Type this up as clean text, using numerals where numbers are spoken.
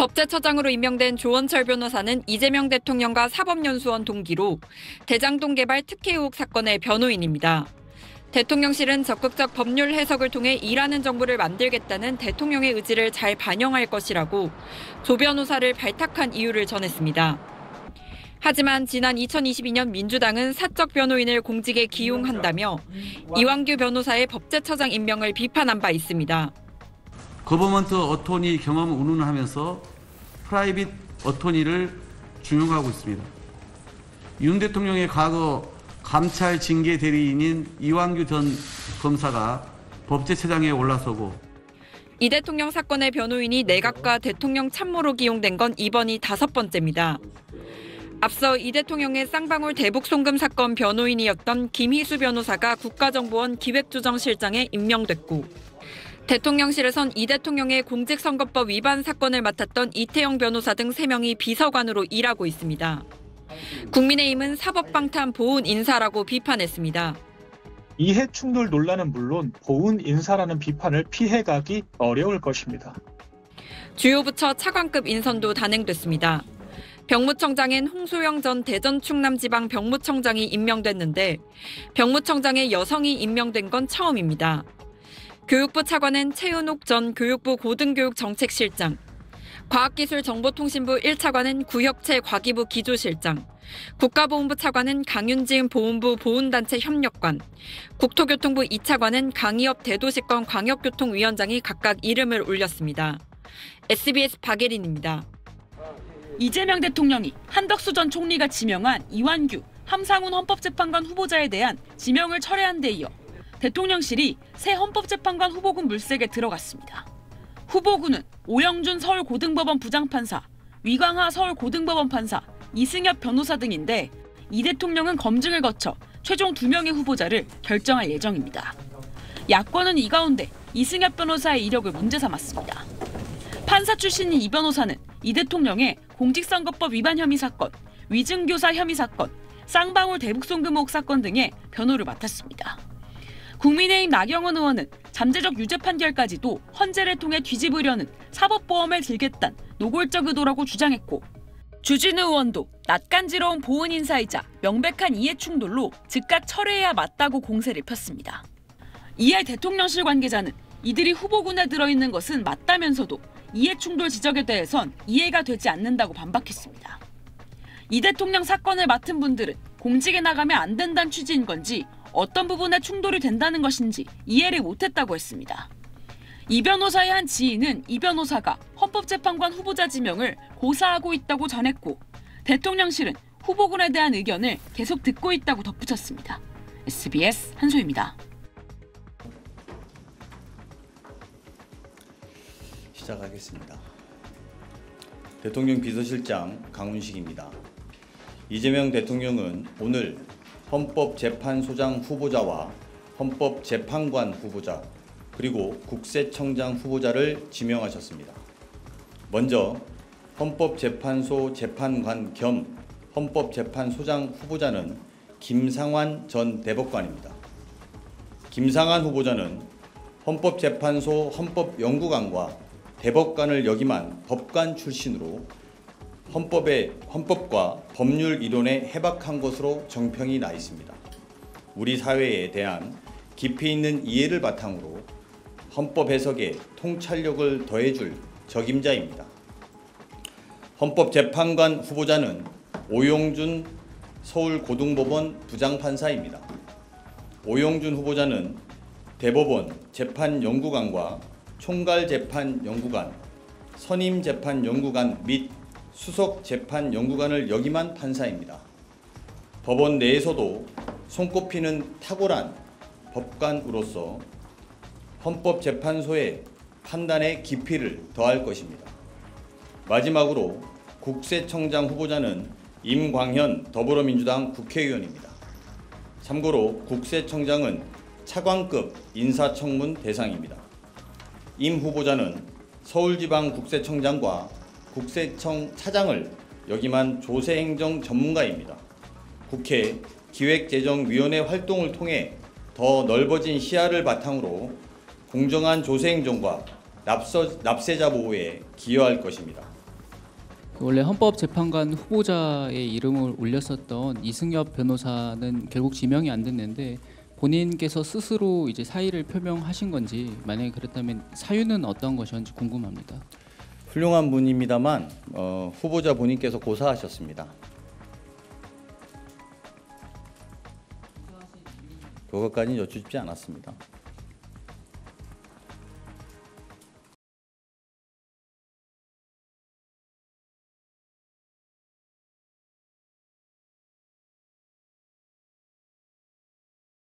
법제처장으로 임명된 조원철 변호사는 이재명 대통령과 사법연수원 동기로 대장동 개발 특혜 의혹 사건의 변호인입니다. 대통령실은 적극적 법률 해석을 통해 일하는 정부를 만들겠다는 대통령의 의지를 잘 반영할 것이라고 조 변호사를 발탁한 이유를 전했습니다. 하지만 지난 2022년 민주당은 사적 변호인을 공직에 기용한다며 이완규 변호사의 법제처장 임명을 비판한 바 있습니다. 거버먼트 어토니 경험을 운운하면서 프라이빗 어토니를 준용하고 있습니다. 윤 대통령의 과거 감찰 징계 대리인인 이완규 전 검사가 법제처장에 올라서고 이 대통령 사건의 변호인이 내각과 대통령 참모로 기용된 건 이번이 5번째입니다. 앞서 이 대통령의 쌍방울 대북 송금 사건 변호인이었던 김희수 변호사가 국가정보원 기획조정실장에 임명됐고 대통령실에선 이 대통령의 공직선거법 위반 사건을 맡았던 이태영 변호사 등 3명이 비서관으로 일하고 있습니다. 국민의힘은 사법방탄 보훈 인사라고 비판했습니다. 이해충돌 논란은 물론 보훈 인사라는 비판을 피해가기 어려울 것입니다. 주요 부처 차관급 인선도 단행됐습니다. 병무청장엔 홍소영 전 대전 충남지방 병무청장이 임명됐는데 병무청장에 여성이 임명된 건 처음입니다. 교육부 차관은 최은옥 전 교육부 고등교육정책실장, 과학기술정보통신부 1차관은 구혁채 과기부 기조실장, 국가보훈부 차관은 강윤진 보훈부 보훈단체 협력관, 국토교통부 2차관은 강의업 대도시권 광역교통위원장이 각각 이름을 올렸습니다. SBS 박예린입니다. 이재명 대통령이 한덕수 전 총리가 지명한 이완규, 함상훈 헌법재판관 후보자에 대한 지명을 철회한 데 이어 대통령실이 새 헌법재판관 후보군 물색에 들어갔습니다. 후보군은 오영준 서울고등법원 부장판사, 위광하 서울고등법원 판사, 이승엽 변호사 등인데 이 대통령은 검증을 거쳐 최종 2명의 후보자를 결정할 예정입니다. 야권은 이 가운데 이승엽 변호사의 이력을 문제 삼았습니다. 판사 출신인 이 변호사는 이 대통령의 공직선거법 위반 혐의 사건, 위증교사 혐의 사건, 쌍방울 대북송금 의혹 사건 등의 변호를 맡았습니다. 국민의힘 나경원 의원은 잠재적 유죄 판결까지도 헌재를 통해 뒤집으려는 사법보험을 들겠다는 노골적 의도라고 주장했고 주진우 의원도 낯간지러운 보훈 인사이자 명백한 이해충돌로 즉각 철회해야 맞다고 공세를 폈습니다. 이에 대통령실 관계자는 이들이 후보군에 들어있는 것은 맞다면서도 이해충돌 지적에 대해선 이해가 되지 않는다고 반박했습니다. 이 대통령 사건을 맡은 분들은 공직에 나가면 안 된다는 취지인 건지 어떤 부분에 충돌이 된다는 것인지 이해를 못했다고 했습니다. 이 변호사의 한 지인은 이 변호사가 헌법재판관 후보자 지명을 고사하고 있다고 전했고 대통령실은 후보군에 대한 의견을 계속 듣고 있다고 덧붙였습니다. SBS 한소희입니다. 시작하겠습니다. 대통령 비서실장 강훈식입니다. 이재명 대통령은 오늘 헌법재판소장 후보자와 헌법재판관 후보자 그리고 국세청장 후보자를 지명하셨습니다. 먼저 헌법재판소 재판관 겸 헌법재판소장 후보자는 김상환 전 대법관입니다. 김상환 후보자는 헌법재판소 헌법연구관과 대법관을 역임한 법관 출신으로 헌법과 법률 이론에 해박한 것으로 정평이 나 있습니다. 우리 사회에 대한 깊이 있는 이해를 바탕으로 헌법 해석에 통찰력을 더해줄 적임자입니다. 헌법재판관 후보자는 오영준 서울고등법원 부장판사입니다. 오영준 후보자는 대법원 재판연구관과 총괄재판연구관, 선임재판연구관 및 수석재판연구관을 역임한 판사입니다. 법원 내에서도 손꼽히는 탁월한 법관으로서 헌법재판소의 판단의 깊이를 더할 것입니다. 마지막으로 국세청장 후보자는 임광현 더불어민주당 국회의원입니다. 참고로 국세청장은 차관급 인사청문 대상입니다. 임 후보자는 서울지방국세청장과 국세청 차장을 역임한 조세행정 전문가입니다. 국회 기획재정위원회 활동을 통해 더 넓어진 시야를 바탕으로 공정한 조세행정과 납세자 보호에 기여할 것입니다. 원래 헌법재판관 후보자의 이름을 올렸었던 이승엽 변호사는 결국 지명이 안 됐는데 본인께서 스스로 이제 사의를 표명하신 건지, 만약에 그렇다면 사유는 어떤 것이었는지 궁금합니다. 훌륭한 분입니다만 후보자 본인께서 고사하셨습니다. 그것까지는 여쭙지 않았습니다.